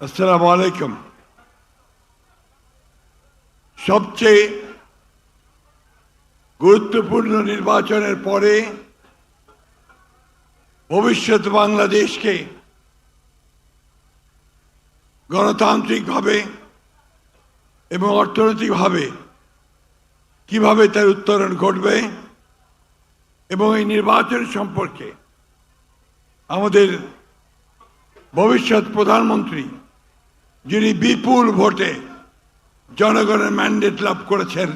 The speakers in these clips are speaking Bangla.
আসসালামু আলাইকুম। সবচেয়ে গুরুত্বপূর্ণ নির্বাচনের পরে ভবিষ্যৎ বাংলাদেশকে গণতান্ত্রিকভাবে এবং অর্থনৈতিকভাবে কিভাবে তার উত্তরণ ঘটবে এবং এই নির্বাচন সম্পর্কে আমাদের ভবিষ্যৎ প্রধানমন্ত্রী যিনি বিপুল ভোটে জনগণের ম্যান্ডেট লাভ করেছেন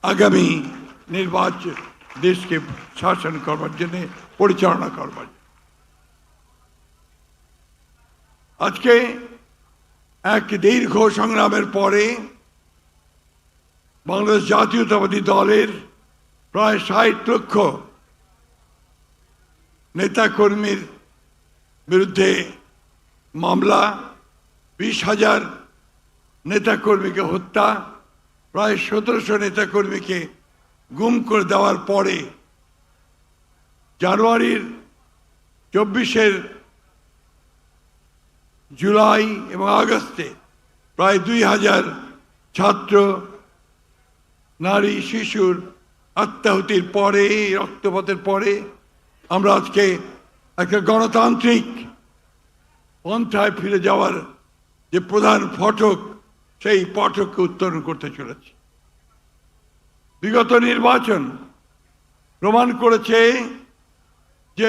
আগামী নির্বাচন দেশকে শাসন করবার জন্য পরিচালনা করবার আজকে এক দীর্ঘ সংগ্রামের পরে বাংলাদেশ জাতীয়তাবাদী দলের প্রায় ৬০ লক্ষ নেতাকর্মীর বিরুদ্ধে মামলা, ২০,০০০ নেতাকর্মীকে হত্যা, প্রায় ১৭০০ নেতাকর্মীকে গুম করে দেওয়ার পরে জানুয়ারির ২৪ জুলাই এবং আগস্টে প্রায় ২,০০০ ছাত্র, নারী, শিশুর আত্মাহুতির পরে, রক্তপাতের পরে আমরা আজকে একটা গণতান্ত্রিক পন্থায় ফিরে যাওয়ার যে প্রধান ফটক, সেই ফটককে উত্তরণ করতে চলেছে। বিগত নির্বাচন প্রমাণ করেছে যে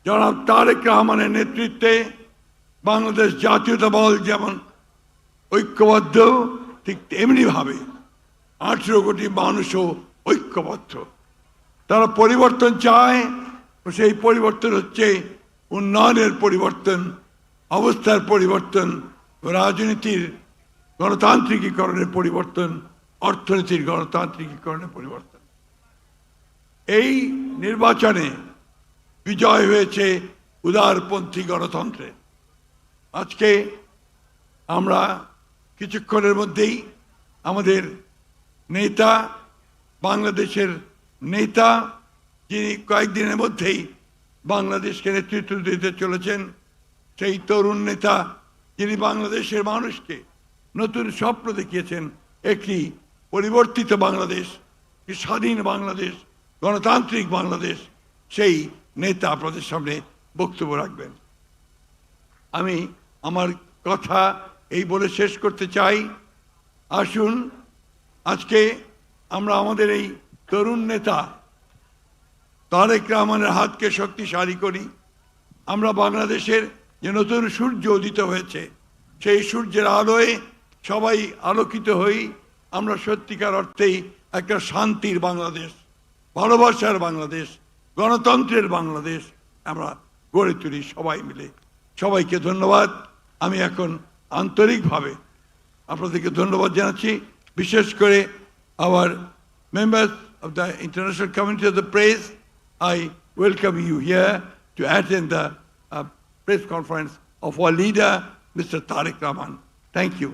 জনাব তারেক রহমানের নেতৃত্বে বাংলাদেশ জাতীয়তাবাদ যেমন ঐক্যবদ্ধ, ঠিক তেমনিভাবে 18 কোটি মানুষও ঐক্যবদ্ধ। তারা পরিবর্তন চায়, সেই পরিবর্তন হচ্ছে উন্নয়নের পরিবর্তন, অবস্থার পরিবর্তন, রাজনীতির গণতান্ত্রিকীকরণের পরিবর্তন, অর্থনীতির গণতান্ত্রিকীকরণের পরিবর্তন। এই নির্বাচনে বিজয় হয়েছে উদারপন্থী গণতন্ত্রের। আজকে আমরা কিছুক্ষণের মধ্যেই আমাদের নেতা, বাংলাদেশের নেতা, যিনি কয়েকদিনের মধ্যেই বাংলাদেশকে নেতৃত্ব দিতে চলেছেন, সেই তরুণ নেতা যিনি বাংলাদেশের মানুষকে নতুন স্বপ্ন দেখিয়েছেন, একটি পরিবর্তিত বাংলাদেশ, একটি স্বাধীন বাংলাদেশ, গণতান্ত্রিক বাংলাদেশ, সেই নেতা আপনাদের সামনে বক্তব্য রাখবেন। আমি আমার কথা এই বলে শেষ করতে চাই, আসুন আজকে আমরা আমাদের এই তরুণ নেতা তারেক রহমানের হাতকে শক্তিশালী করি। আমরা বাংলাদেশের যে নতুন সূর্য উদিত হয়েছে, সেই সূর্যের আলোয় সবাই আলোকিত হই। আমরা সত্যিকার অর্থেই একটা শান্তির বাংলাদেশ, ভালোবাসার বাংলাদেশ, গণতন্ত্রের বাংলাদেশ আমরা গড়ে তুলি সবাই মিলে। সবাইকে ধন্যবাদ। আমি এখন আন্তরিকভাবে আপনাদেরকে ধন্যবাদ জানাচ্ছি, বিশেষ করে our members of the international community of the press. I welcome you here to attend the press conference of our leader, Mr. Tariq Rahman. Thank you.